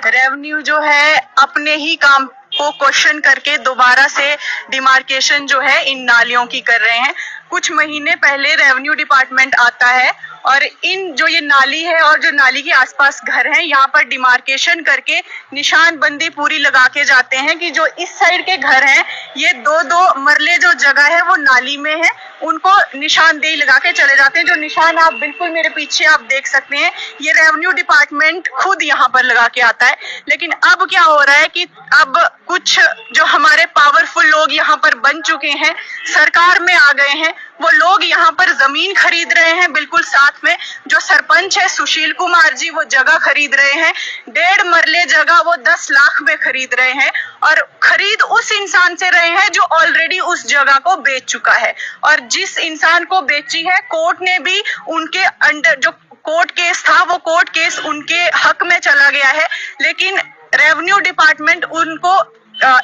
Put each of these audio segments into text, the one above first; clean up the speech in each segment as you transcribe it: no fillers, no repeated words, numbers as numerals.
Revenue जो है अपने ही काम को क्वेश्चन करके दोबारा से डिमार्केशन जो है इन नालियों की कर रहे हैं। कुछ महीने पहले रेवेन्यू डिपार्टमेंट आता है और इन जो ये नाली है और जो नाली के आसपास घर हैं यहाँ पर डिमार्केशन करके निशानबंदी पूरी लगा के जाते हैं कि जो इस साइड के घर हैं ये दो दो मरले जो जगह है वो नाली में है, उनको निशानदेही लगा के चले जाते हैं। जो निशान आप बिल्कुल मेरे पीछे आप देख सकते हैं ये रेवेन्यू डिपार्टमेंट खुद यहाँ पर लगा के आता है। लेकिन अब क्या हो रहा है कि अब कुछ जो हमारे पावरफुल लोग यहाँ पर बन चुके हैं, सरकार में आ गए हैं, वो लोग यहाँ पर जमीन खरीद रहे हैं। बिल्कुल साथ में जो सरपंच है सुशील कुमार जी वो जगह खरीद रहे हैं, 1.5 मरले जगह वो 10 लाख में खरीद रहे हैं और खरीद उस इंसान से रहे हैं जो ऑलरेडी उस जगह को बेच चुका है। और जिस इंसान को बेची है कोर्ट ने भी उनके अंडर जो कोर्ट केस था वो कोर्ट केस उनके हक में चला गया है। लेकिन रेवेन्यू डिपार्टमेंट उनको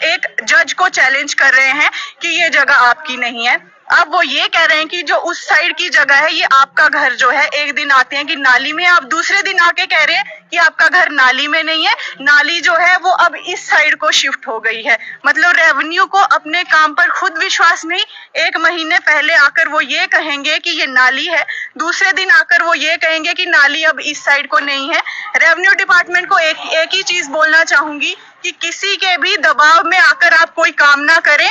एक जज को चैलेंज कर रहे हैं कि ये जगह आपकी नहीं है। अब वो ये कह रहे हैं कि जो उस साइड की जगह है ये आपका घर जो है, एक दिन आते हैं कि नाली में, आप दूसरे दिन आके कह रहे हैं कि आपका घर नाली में नहीं है, नाली जो है वो अब इस साइड को शिफ्ट हो गई है। मतलब रेवेन्यू को अपने काम पर खुद विश्वास नहीं। एक महीने पहले आकर वो ये कहेंगे कि ये नाली है, दूसरे दिन आकर वो ये कहेंगे कि नाली अब इस साइड को नहीं है। रेवेन्यू डिपार्टमेंट को एक ही चीज बोलना चाहूंगी कि किसी के भी दबाव में आकर आप कोई काम ना करें,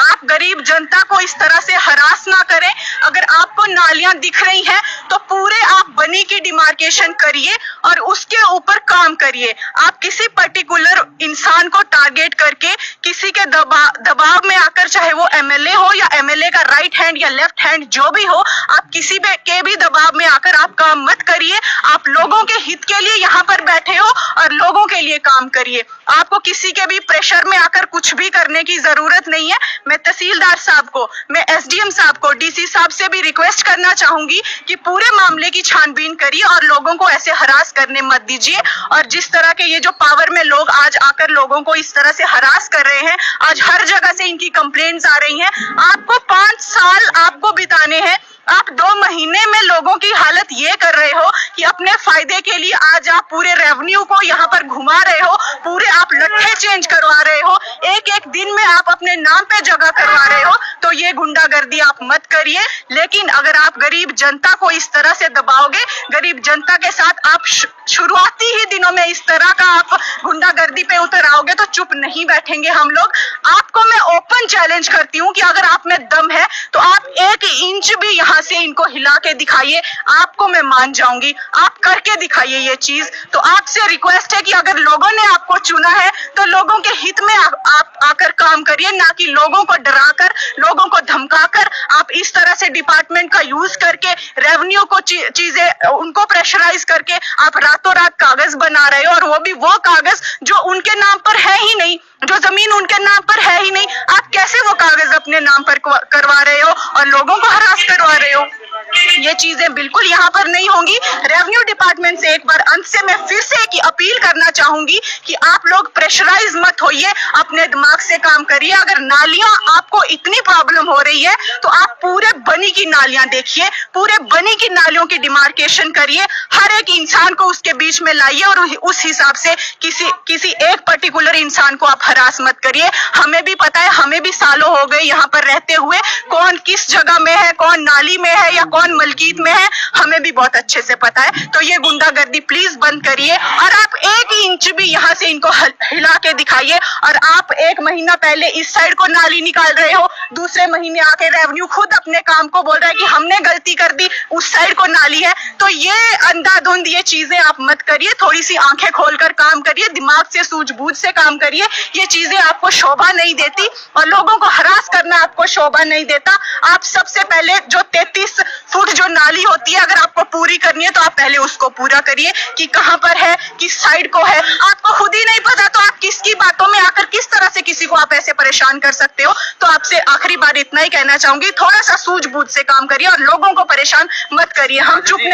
आप गरीब जनता को इस तरह से हरास ना करें। अगर आपको नालियां दिख रही हैं तो पूरे आप बनी की डिमार्केशन करिए और उसके ऊपर काम करिए। आप किसी पर्टिकुलर इंसान को टारगेट करके किसी के दबाव में आकर, चाहे वो एमएलए हो या एमएलए का राइट हैंड या लेफ्ट हैंड जो भी हो, आप किसी के भी दबाव में आकर आप काम मत करिए। आप लोगों के हित के लिए यहाँ पर बैठे हो और लोगों के लिए काम करिए। आपको किसी के भी प्रेशर में आकर कुछ भी करने की जरूरत नहीं है। मैं तहसीलदार साहब को, मैं एसडीएम साहब को, डीसी साहब से भी रिक्वेस्ट करना चाहूंगी कि पूरे मामले की छानबीन करिए और लोगों को ऐसे हरास करने मत दीजिए। और जिस तरह के ये जो पावर में लोग आज आकर लोगों को इस तरह से हरास कर रहे हैं, आज हर जगह से इनकी कंप्लेंट्स आ रही हैं। आपको 5 साल आपको बिताने हैं, आप 2 महीने में लोगों की हालत ये कर रहे हो कि अपने फायदे के लिए आज आप पूरे रेवेन्यू को यहाँ पर घुमा रहे हो, पूरे आप लट्ठे चेंज करवा रहे हो, एक एक दिन में आप अपने नाम पे जगह करवा रहे हो। तो ये गुंडागर्दी आप मत करिए। लेकिन अगर आप गरीब जनता को इस तरह से दबाओगे, गरीब जनता के साथ आप शुरुआती ही दिनों में इस तरह का आप गुंडागर्दी पे उतर आओगे तो चुप नहीं बैठेंगे हम लोग। आपको मैं ओपन चैलेंज करती हूँ कि अगर आप में दम है तो आप 1 इंच भी यहाँ से इनको हिला के दिखाइए, आपको मैं मान जाऊंगी। आप करके दिखाइए ये चीज। तो आपसे रिक्वेस्ट है कि अगर लोगों ने आपको चुना है तो लोगों के हित में आप आकर काम करिए, ना कि लोगों को डराकर, लोगों को धमकाकर। आप इस तरह से डिपार्टमेंट का यूज करके रेवेन्यू को चीजें उनको प्रेशराइज करके आप रातों रात कागज बना रहे हो, और वो भी वो कागज जो उनके नाम पर है ही नहीं, जो जमीन उनके नाम पर है ही नहीं। आप कैसे वो कागज अपने नाम पर करवा रहे हो और लोगों को हरास करवा रहे हो? ये चीजें बिल्कुल यहाँ पर नहीं होंगी। रेवेन्यू डिपार्टमेंट से एक बार अंत से मैं फिर से एक अपील करना चाहूंगी कि आप लोग प्रेशराइज मत होइए, अपने दिमाग से काम करिए। अगर नालियां आपको इतनी प्रॉब्लम हो रही है तो आप पूरे बनी की नालियां देखिए, पूरे बनी की नालियों की डिमार्केशन करिए, हर एक इंसान को उसके बीच में लाइए और उस हिसाब से किसी एक पर्टिकुलर इंसान को आप हरास मत करिए। हमें भी पता है, हमें भी सालों हो गए यहाँ पर रहते हुए, कौन किस जगह में है, कौन नाली में है या कौन मलकीत में है, हमें भी बहुत अच्छे से पता है। तो ये गुंडागर्दी प्लीज बंद करिए और आप 1 इंच भी यहाँ से इनको हिला के दिखाइए। और आप 1 महीना पहले इस साइड को नाली निकाल रहे हो, दूसरे महीने आके रेवेन्यू खुद अपने काम को बोल रहा है कि हमने गलती कर दी, उस साइड को नाली है। तो ये अंधाधुंध ये चीजें आप मत करिए, थोड़ी सी आंखें खोलकर काम करिए, दिमाग से सूझबूझ से काम करिए। ये चीजें आपको शोभा नहीं देती और लोगों को हरास करना आपको शोभा नहीं देता। आप सबसे पहले जो 33 फुट जो नाली होती है, अगर आपको पूरी करनी है तो आप पहले उसको पूरा करिए कि कहां पर है, किस साइड को है। आपको खुद ही नहीं पता तो आप किसकी बातों में आकर किस तरह से किसी को आप ऐसे परेशान कर सकते हो? तो आपसे आखिरी बार इतना ही कहना चाहूंगी, थोड़ा सा सूझबूझ से काम करिए और लोगों को परेशान मत करिए। हम चुप नहीं